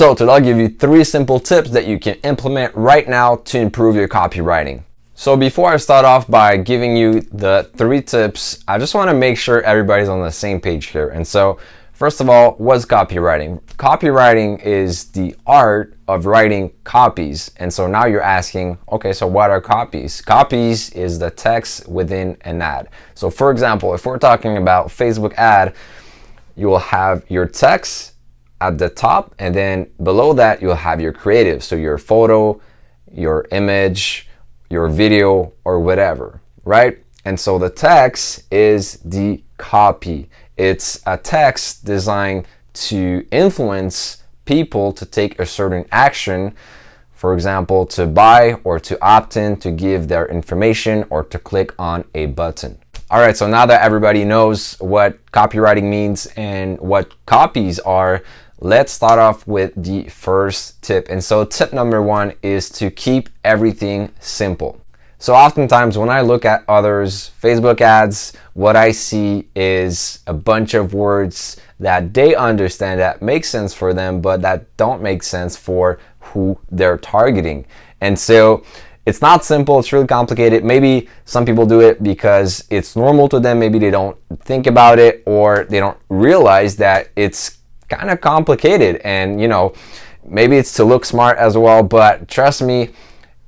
So today I'll give you 3 simple tips that you can implement right now to improve your copywriting. So before I start off by giving you the 3 tips, I just want to make sure everybody's on the same page here. And so first of all, what's copywriting? Copywriting is the art of writing copies. And so now you're asking, okay, so what are copies? Copies is the text within an ad. So for example, if we're talking about Facebook ad, you will have your text at the top, and then below that you'll have your creative. So your photo, your image, your video, or whatever, right? And so the text is the copy. It's a text designed to influence people to take a certain action, for example, to buy or to opt in, to give their information, or to click on a button. All right, so now that everybody knows what copywriting means and what copies are, let's start off with the first tip. And so tip number 1 is to keep everything simple. So oftentimes when I look at others' Facebook ads, what I see is a bunch of words that they understand, that make sense for them, but that don't make sense for who they're targeting. And so it's not simple, it's really complicated. Maybe some people do it because it's normal to them. Maybe they don't think about it, or they don't realize that it's kind of complicated, and maybe it's to look smart as well. But trust me,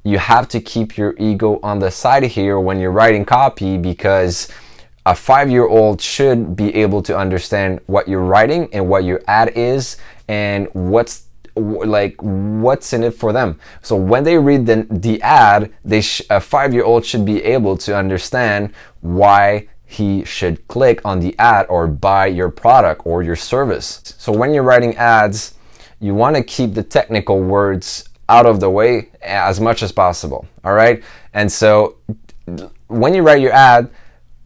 you have to keep your ego on the side here when you're writing copy, because a 5-year-old should be able to understand what you're writing and what your ad is and what's in it for them. So when they read the ad, a 5-year-old should be able to understand why he should click on the ad or buy your product or your service. So when you're writing ads, you want to keep the technical words out of the way as much as possible. All right. And so when you write your ad,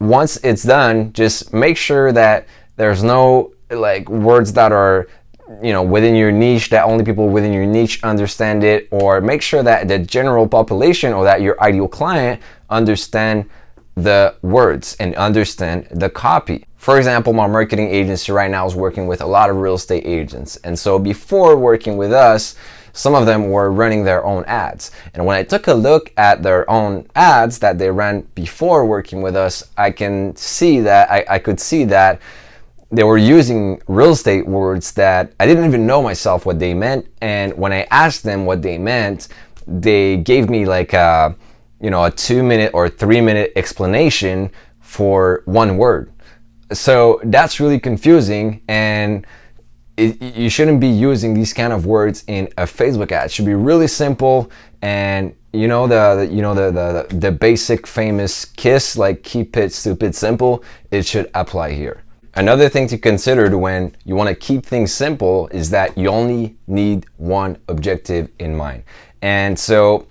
once it's done, just make sure that there's no words that are within your niche, that only people within your niche understand it, or make sure that the general population or that your ideal client understand the words and understand the copy. For example, my marketing agency right now is working with a lot of real estate agents. And so before working with us, some of them were running their own ads. And when I took a look at their own ads that they ran before working with us, I could see that they were using real estate words that I didn't even know myself what they meant. And when I asked them what they meant, they gave me a 2-minute or 3-minute explanation for one word. So that's really confusing, and you shouldn't be using these kind of words in a Facebook ad. It should be really simple, and the basic famous KISS, like keep it stupid simple, it should apply here. Another thing to consider when you want to keep things simple is that you only need one objective in mind. And so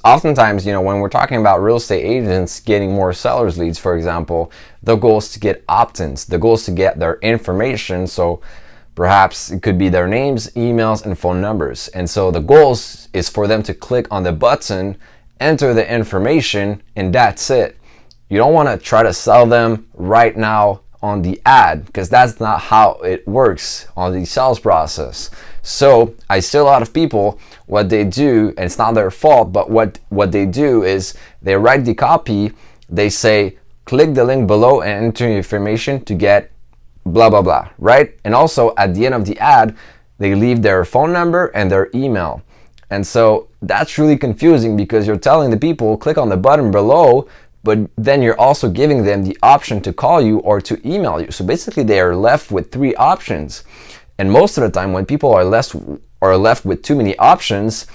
oftentimes, when we're talking about real estate agents getting more sellers leads, for example, the goal is to get opt-ins. The goal is to get their information. So perhaps it could be their names, emails, and phone numbers. And so the goal is for them to click on the button, enter the information, and that's it. You don't want to try to sell them right now on the ad, because that's not how it works on the sales process. So I see a lot of people, what they do, and it's not their fault, but what they do is they write the copy, they say, click the link below and enter your information to get blah, blah, blah, right? And also at the end of the ad, they leave their phone number and their email. And so that's really confusing, because you're telling the people, click on the button below, but then you're also giving them the option to call you or to email you. So basically they are left with 3 options. And most of the time when people are left with too many options,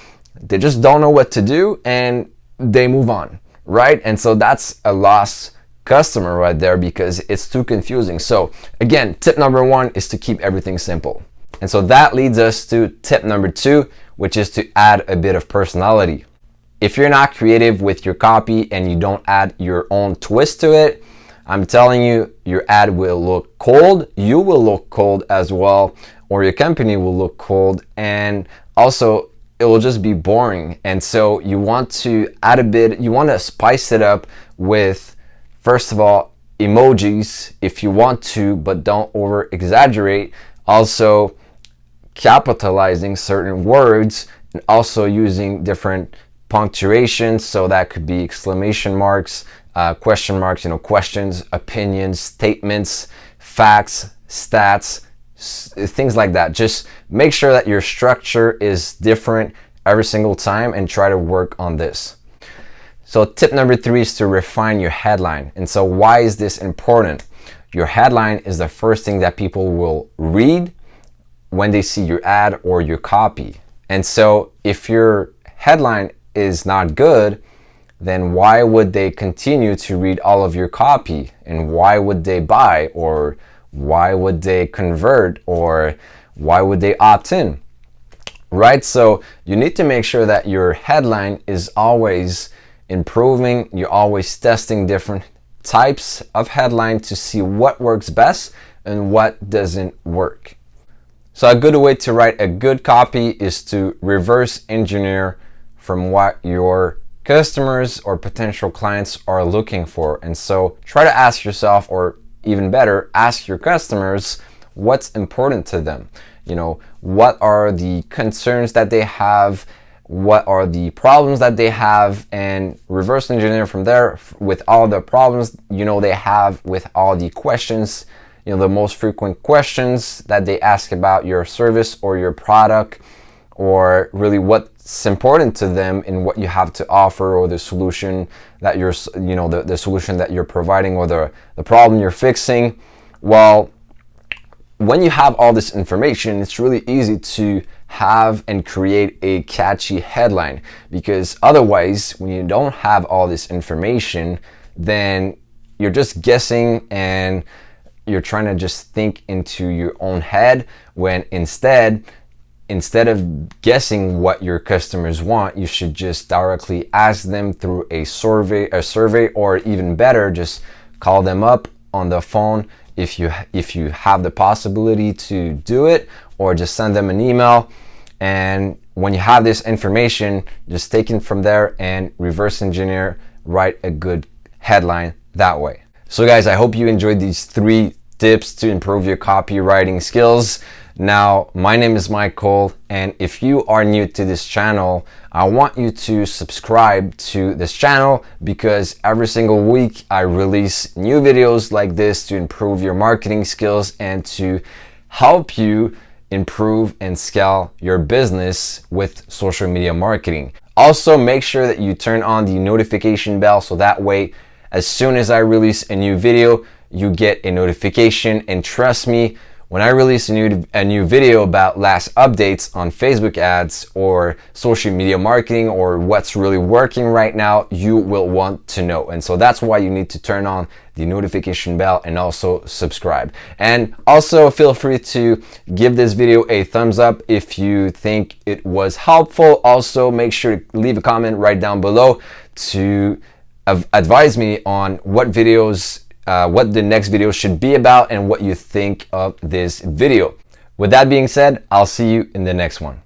they just don't know what to do and they move on, right? And so that's a lost customer right there, because it's too confusing. So again, tip number 1 is to keep everything simple. And so that leads us to tip number 2, which is to add a bit of personality. If you're not creative with your copy and you don't add your own twist to it, I'm telling you, your ad will look cold. You will look cold as well, or your company will look cold, and also it will just be boring. And so you want to add a bit, you want to spice it up with, first of all, emojis if you want to, but don't over exaggerate. Also, capitalizing certain words and also using different punctuation. So that could be exclamation marks, question marks, questions, opinions, statements, facts, stats, things like that. Just make sure that your structure is different every single time and try to work on this. So tip number 3 is to refine your headline. And so why is this important? Your headline is the first thing that people will read when they see your ad or your copy. And so if your headline is not good, then why would they continue to read all of your copy? And why would they buy? Or why would they convert? Or why would they opt in? Right? So you need to make sure that your headline is always improving. You're always testing different types of headline to see what works best and what doesn't work. So a good way to write a good copy is to reverse engineer from what your customers or potential clients are looking for. And so try to ask yourself, or even better, ask your customers what's important to them. What are the concerns that they have? What are the problems that they have? And reverse engineer from there with all the problems they have, with all the questions, the most frequent questions that they ask about your service or your product, or really what's important to them in what you have to offer, or the solution that you're the solution that you're providing, or the problem you're fixing. Well, when you have all this information, it's really easy to have and create a catchy headline, because otherwise, when you don't have all this information, then you're just guessing and you're trying to just think into your own head, when instead of guessing what your customers want, you should just directly ask them through a survey, or even better, just call them up on the phone if you have the possibility to do it, or just send them an email. And when you have this information, just take it from there and reverse engineer, write a good headline that way. So guys, I hope you enjoyed these 3 tips to improve your copywriting skills. Now, my name is Michael, and if you are new to this channel, I want you to subscribe to this channel, because every single week I release new videos like this to improve your marketing skills and to help you improve and scale your business with social media marketing. Also, make sure that you turn on the notification bell, so that way, as soon as I release a new video, you get a notification. And trust me, when I release a new video about last updates on Facebook ads or social media marketing, or what's really working right now, you will want to know. And so that's why you need to turn on the notification bell and also subscribe. And also feel free to give this video a thumbs up if you think it was helpful. Also, make sure to leave a comment right down below to advise me on what the next video should be about and what you think of this video. With that being said, I'll see you in the next one.